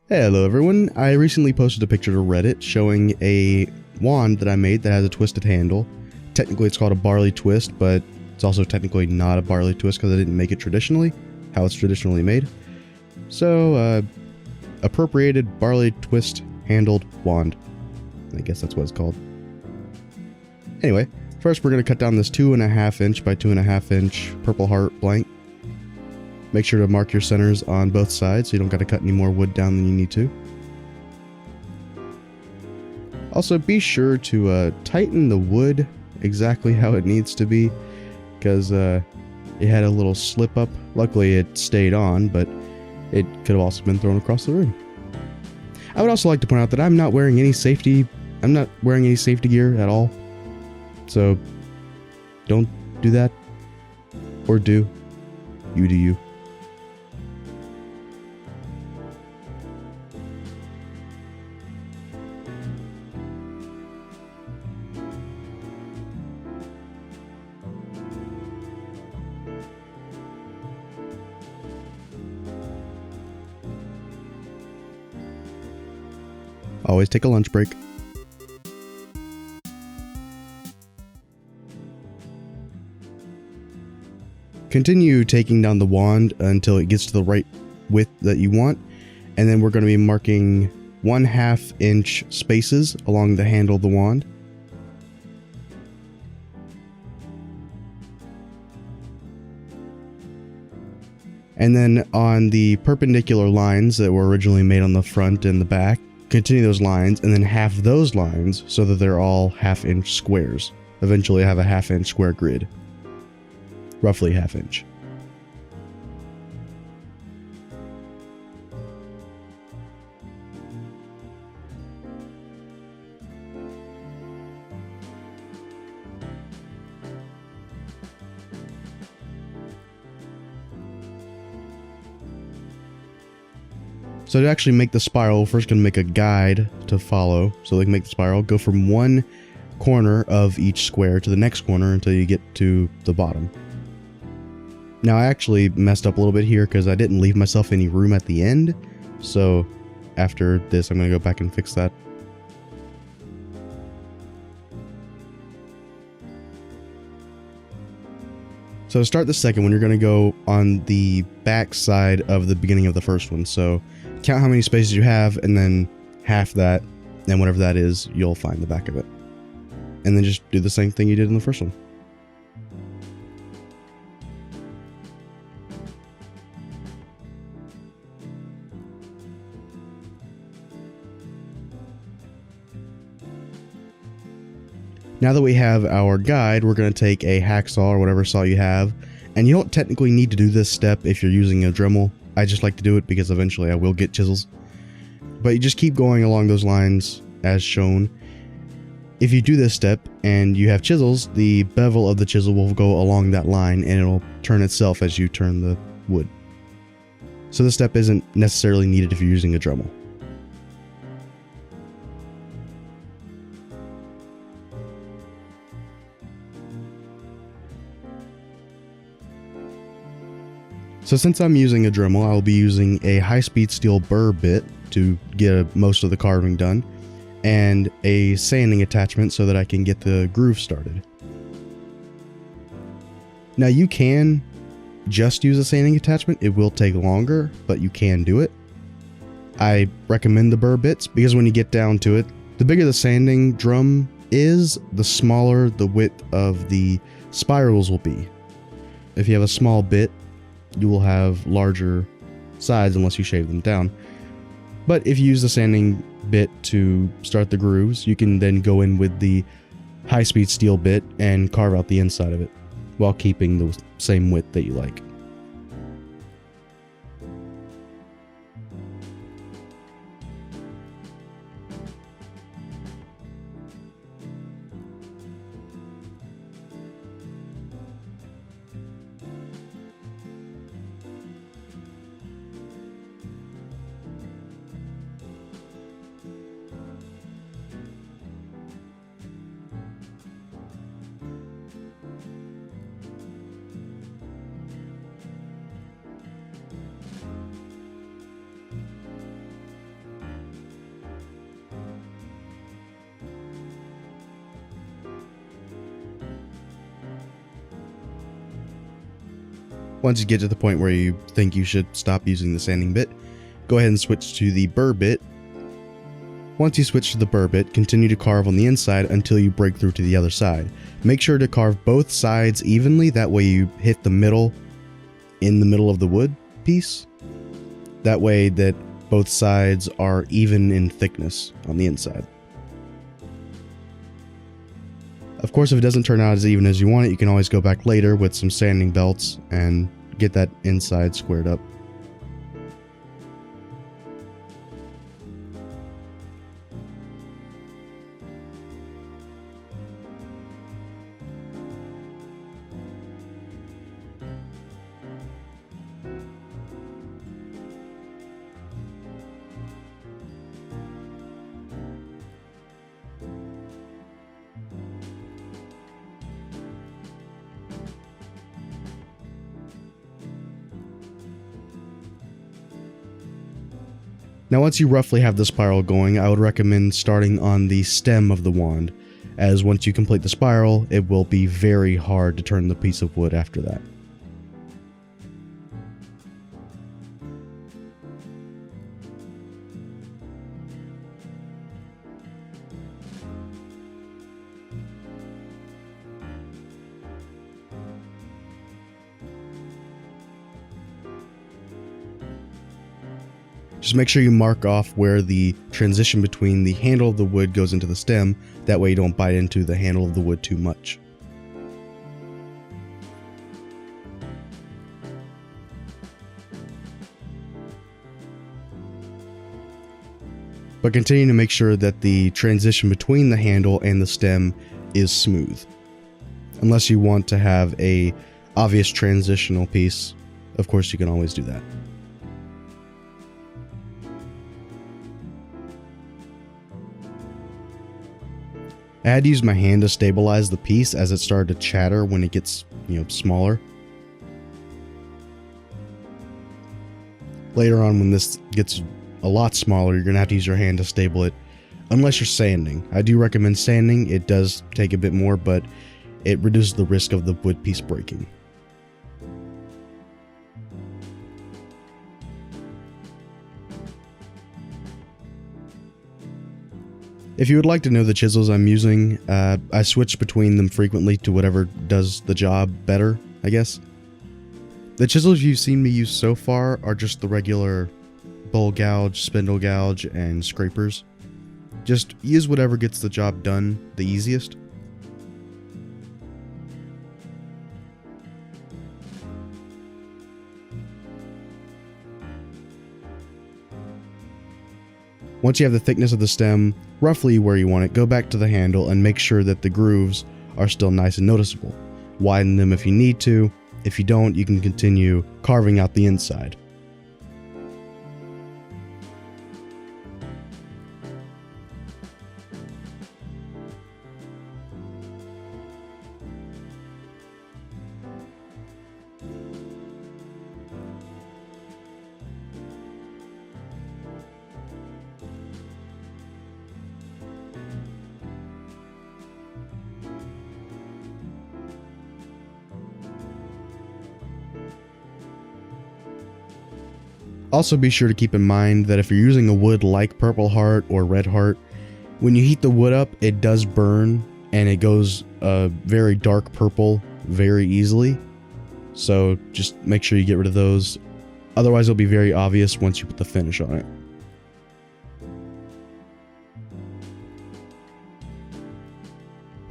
Hello everyone, I recently posted a picture to Reddit showing a wand that I made that has a twisted handle. Technically it's called a barley twist, but it's also technically not a barley twist because I didn't make it traditionally, how it's traditionally made. So, appropriated barley twist handled wand. I guess that's what it's called. Anyway, first we're going to cut down this 2.5 inch by 2.5 inch purple heart blank. Make sure to mark your centers on both sides so you don't got to cut any more wood down than you need to. Also, be sure to tighten the wood exactly how it needs to be, because it had a little slip up. Luckily it stayed on, but it could have also been thrown across the room. I would also like to point out that I'm not wearing any safety gear at all. So don't do that. Or do. You do you. Always take a lunch break. Continue taking down the wand until it gets to the right width that you want, and then we're going to be marking 1/2 inch spaces along the handle of the wand. And then on the perpendicular lines that were originally made on the front and the back, continue those lines and then half those lines so that they're all 1/2 inch squares. Eventually have a 1/2 inch square grid. Roughly 1/2 inch. So to actually make the spiral, we're first going to make a guide to follow. So we can make the spiral, go from one corner of each square to the next corner until you get to the bottom. Now I actually messed up a little bit here because I didn't leave myself any room at the end. So after this, I'm going to go back and fix that. So to start the second one, you're going to go on the back side of the beginning of the first one. So count how many spaces you have and then half that, and whatever that is, you'll find the back of it. And then just do the same thing you did in the first one. Now that we have our guide, we're going to take a hacksaw or whatever saw you have, and you don't technically need to do this step if you're using a Dremel. I just like to do it because eventually I will get chisels. But you just keep going along those lines as shown. If you do this step and you have chisels, the bevel of the chisel will go along that line and it'll turn itself as you turn the wood. So this step isn't necessarily needed if you're using a Dremel. So since I'm using a Dremel, I'll be using a high-speed steel burr bit to get most of the carving done, and a sanding attachment so that I can get the groove started. Now you can just use a sanding attachment, it will take longer, but you can do it. I recommend the burr bits because when you get down to it, the bigger the sanding drum is, the smaller the width of the spirals will be. If you have a small bit, you will have larger sides unless you shave them down. But if you use the sanding bit to start the grooves, you can then go in with the high-speed steel bit and carve out the inside of it while keeping the same width that you like. Once you get to the point where you think you should stop using the sanding bit, go ahead and switch to the burr bit. Once you switch to the burr bit, continue to carve on the inside until you break through to the other side. Make sure to carve both sides evenly, that way you hit the middle in the middle of the wood piece. That way that both sides are even in thickness on the inside. Of course, if it doesn't turn out as even as you want it, you can always go back later with some sanding belts and get that inside squared up. Now once you roughly have the spiral going, I would recommend starting on the stem of the wand, as once you complete the spiral, it will be very hard to turn the piece of wood after that. Just make sure you mark off where the transition between the handle of the wood goes into the stem, that way you don't bite into the handle of the wood too much. But continue to make sure that the transition between the handle and the stem is smooth. Unless you want to have a obvious transitional piece, of course you can always do that. I had to use my hand to stabilize the piece as it started to chatter when it gets, smaller. Later on, when this gets a lot smaller, you're going to have to use your hand to stable it, unless you're sanding. I do recommend sanding. It does take a bit more, but it reduces the risk of the wood piece breaking. If you would like to know the chisels I'm using, I switch between them frequently to whatever does the job better, I guess. The chisels you've seen me use so far are just the regular bowl gouge, spindle gouge, and scrapers. Just use whatever gets the job done the easiest. Once you have the thickness of the stem roughly where you want it, go back to the handle and make sure that the grooves are still nice and noticeable. Widen them if you need to. If you don't, you can continue carving out the inside. Also be sure to keep in mind that if you're using a wood like Purple Heart or Red Heart, when you heat the wood up, it does burn and it goes very dark purple very easily. So just make sure you get rid of those. Otherwise it'll be very obvious once you put the finish on it.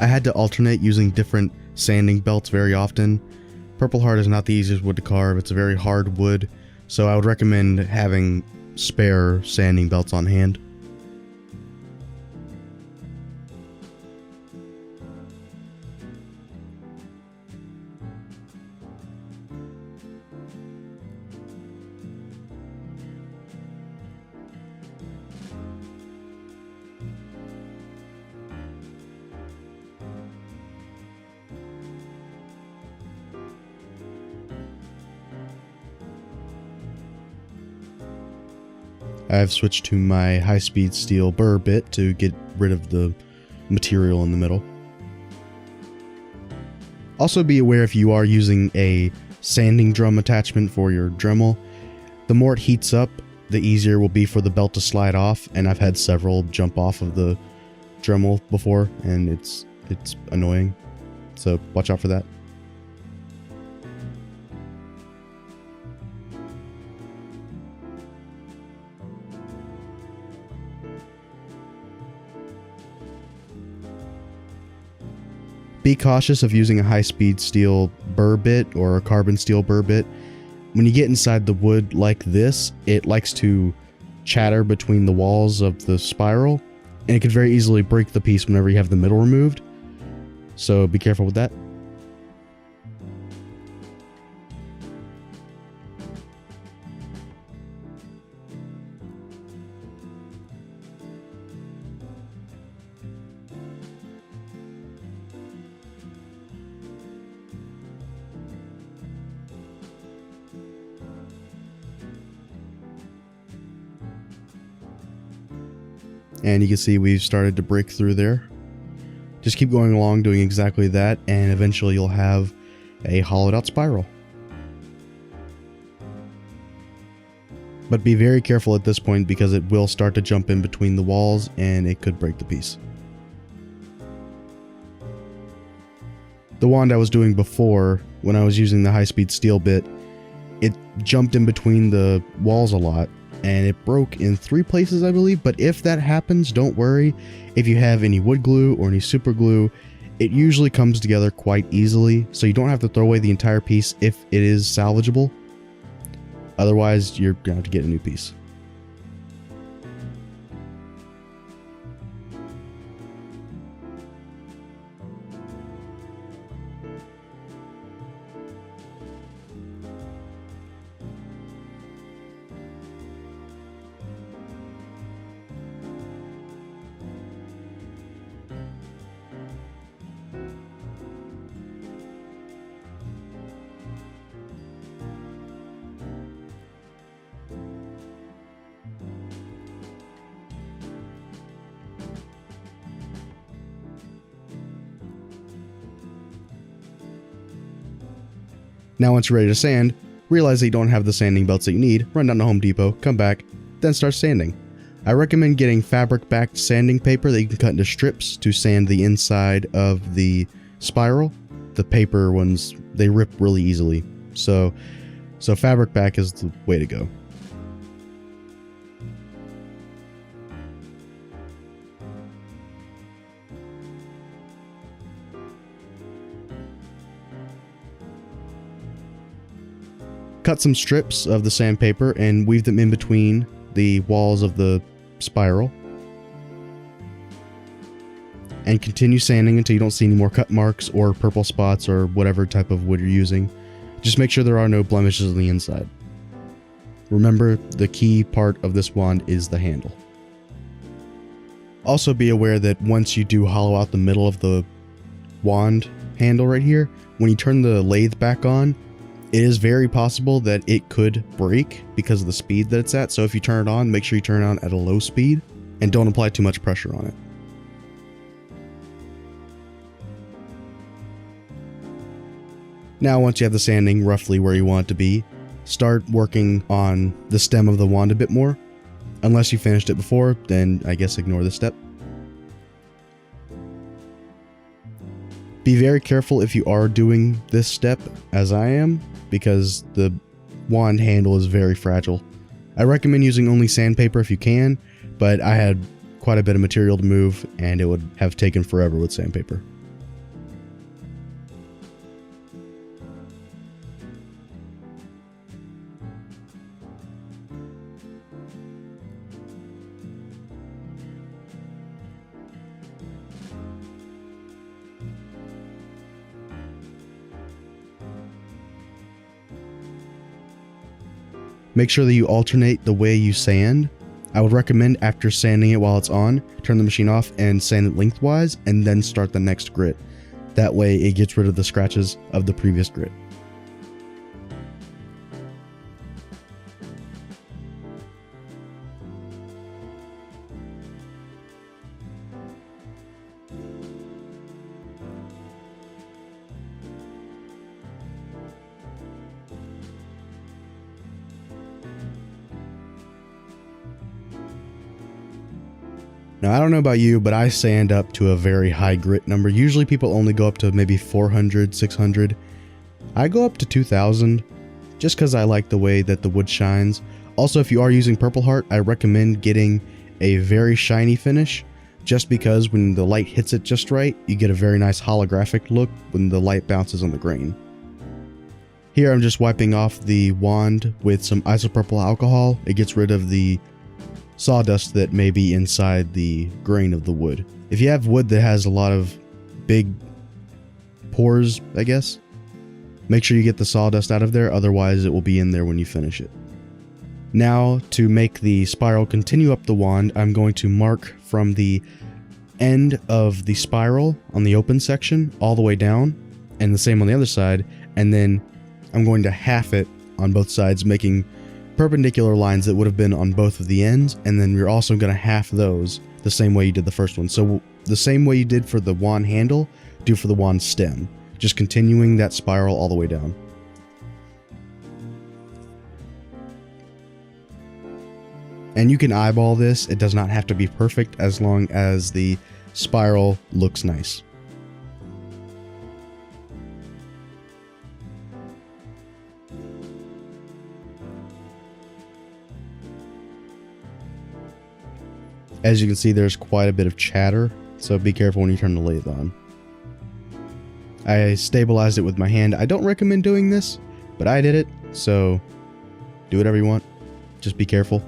I had to alternate using different sanding belts very often. Purple Heart is not the easiest wood to carve. It's a very hard wood. So I would recommend having spare sanding belts on hand. I've switched to my high-speed steel burr bit to get rid of the material in the middle. Also be aware if you are using a sanding drum attachment for your Dremel. The more it heats up, the easier it will be for the belt to slide off, and I've had several jump off of the Dremel before, and it's annoying. So watch out for that. Be cautious of using a high-speed steel burr bit or a carbon steel burr bit. When you get inside the wood like this, it likes to chatter between the walls of the spiral, and it could very easily break the piece whenever you have the middle removed. So be careful with that. And you can see we've started to break through there. Just keep going along doing exactly that, and eventually you'll have a hollowed out spiral. But be very careful at this point because it will start to jump in between the walls and it could break the piece. The wand I was doing before, when I was using the high-speed steel bit, it jumped in between the walls a lot, and it broke in 3 places, I believe. But if that happens, don't worry. If you have any wood glue or any super glue, it usually comes together quite easily, so you don't have to throw away the entire piece if it is salvageable. Otherwise, you're gonna have to get a new piece. Now once you're ready to sand, realize that you don't have the sanding belts that you need, run down to Home Depot, come back, then start sanding. I recommend getting fabric-backed sanding paper that you can cut into strips to sand the inside of the spiral. The paper ones, they rip really easily, so fabric back is the way to go. Cut some strips of the sandpaper and weave them in between the walls of the spiral. And continue sanding until you don't see any more cut marks or purple spots or whatever type of wood you're using. Just make sure there are no blemishes on the inside. Remember, the key part of this wand is the handle. Also be aware that once you do hollow out the middle of the wand handle right here, when you turn the lathe back on, it is very possible that it could break because of the speed that it's at. So if you turn it on, make sure you turn it on at a low speed and don't apply too much pressure on it. Now once you have the sanding roughly where you want it to be, start working on the stem of the wand a bit more. Unless you finished it before, then I guess ignore this step. Be very careful if you are doing this step, as I am, because the wand handle is very fragile. I recommend using only sandpaper if you can, but I had quite a bit of material to move and it would have taken forever with sandpaper. Make sure that you alternate the way you sand. I would recommend after sanding it while it's on, turn the machine off and sand it lengthwise and then start the next grit. That way it gets rid of the scratches of the previous grit. Now, I don't know about you, but I sand up to a very high grit number. Usually people only go up to maybe 400, 600. I go up to 2000 just because I like the way that the wood shines. Also, if you are using Purple Heart, I recommend getting a very shiny finish, just because when the light hits it just right, you get a very nice holographic look when the light bounces on the grain. Here I'm just wiping off the wand with some isopropyl alcohol. It gets rid of the sawdust that may be inside the grain of the wood. If you have wood that has a lot of big pores, I guess, make sure you get the sawdust out of there, otherwise it will be in there when you finish it. Now, to make the spiral continue up the wand, I'm going to mark from the end of the spiral on the open section all the way down, and the same on the other side, and then I'm going to half it on both sides, making perpendicular lines that would have been on both of the ends, and then you're also going to half those the same way you did the first one. So the same way you did for the wand handle, do for the wand stem, just continuing that spiral all the way down. And you can eyeball this, it does not have to be perfect as long as the spiral looks nice. As you can see, there's quite a bit of chatter, so be careful when you turn the lathe on. I stabilized it with my hand. I don't recommend doing this, but I did it, so do whatever you want. Just be careful.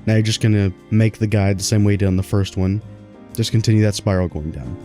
Now you're just going to make the guide the same way you did on the first one. Just continue that spiral going down.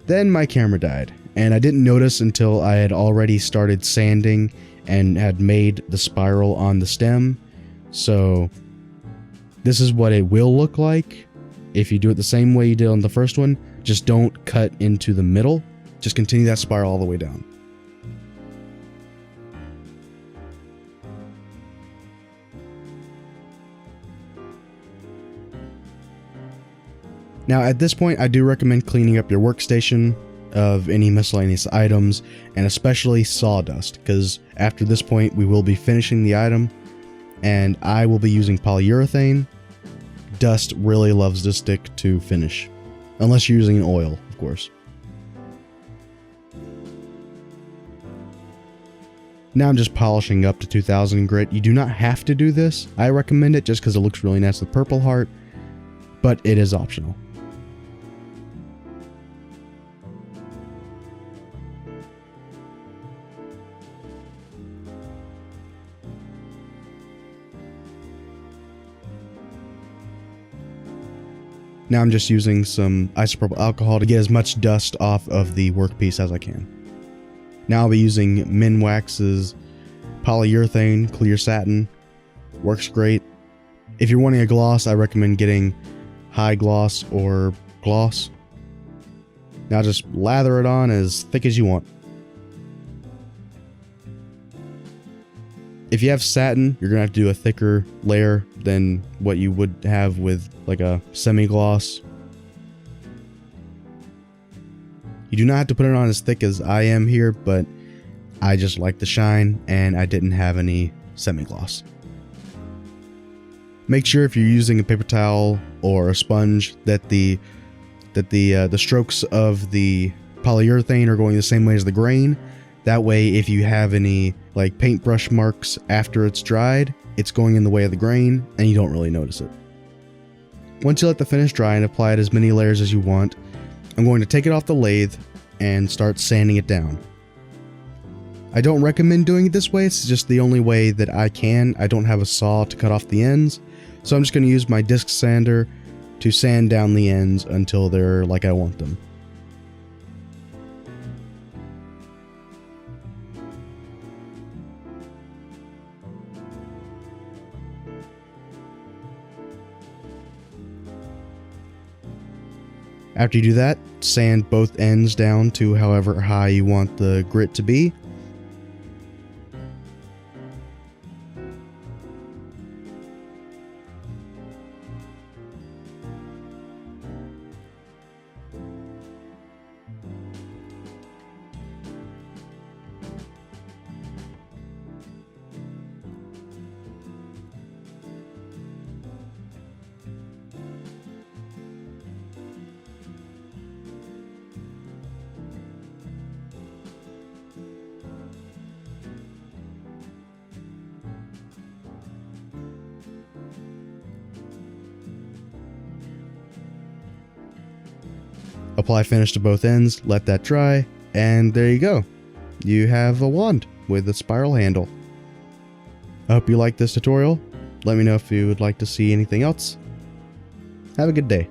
Then my camera died, and I didn't notice until I had already started sanding and had made the spiral on the stem. So this is what it will look like if you do it the same way you did on the first one. Just don't cut into the middle. Just continue that spiral all the way down. Now at this point, I do recommend cleaning up your workstation of any miscellaneous items, and especially sawdust, because after this point we will be finishing the item, and I will be using polyurethane. Dust really loves to stick to finish, unless you're using an oil, of course. Now I'm just polishing up to 2000 grit. You do not have to do this. I recommend it just because it looks really nice with Purple Heart, but it is optional. Now I'm just using some isopropyl alcohol to get as much dust off of the workpiece as I can. Now I'll be using Minwax's polyurethane clear satin. Works great. If you're wanting a gloss, I recommend getting high gloss or gloss. Now just lather it on as thick as you want. If you have satin, you're gonna have to do a thicker layer than what you would have with like a semi-gloss. You do not have to put it on as thick as I am here, but I just like the shine and I didn't have any semi-gloss. Make sure if you're using a paper towel or a sponge that the strokes of the polyurethane are going the same way as the grain. That way, if you have any like paintbrush marks after it's dried, it's going in the way of the grain and you don't really notice it. Once you let the finish dry and apply it as many layers as you want, I'm going to take it off the lathe and start sanding it down. I don't recommend doing it this way, it's just the only way that I can. I don't have a saw to cut off the ends, so I'm just going to use my disc sander to sand down the ends until they're like I want them. After you do that, sand both ends down to however high you want the grit to be. Apply finish to both ends, let that dry, and there you go. You have a wand with a spiral handle. I hope you liked this tutorial. Let me know if you would like to see anything else. Have a good day.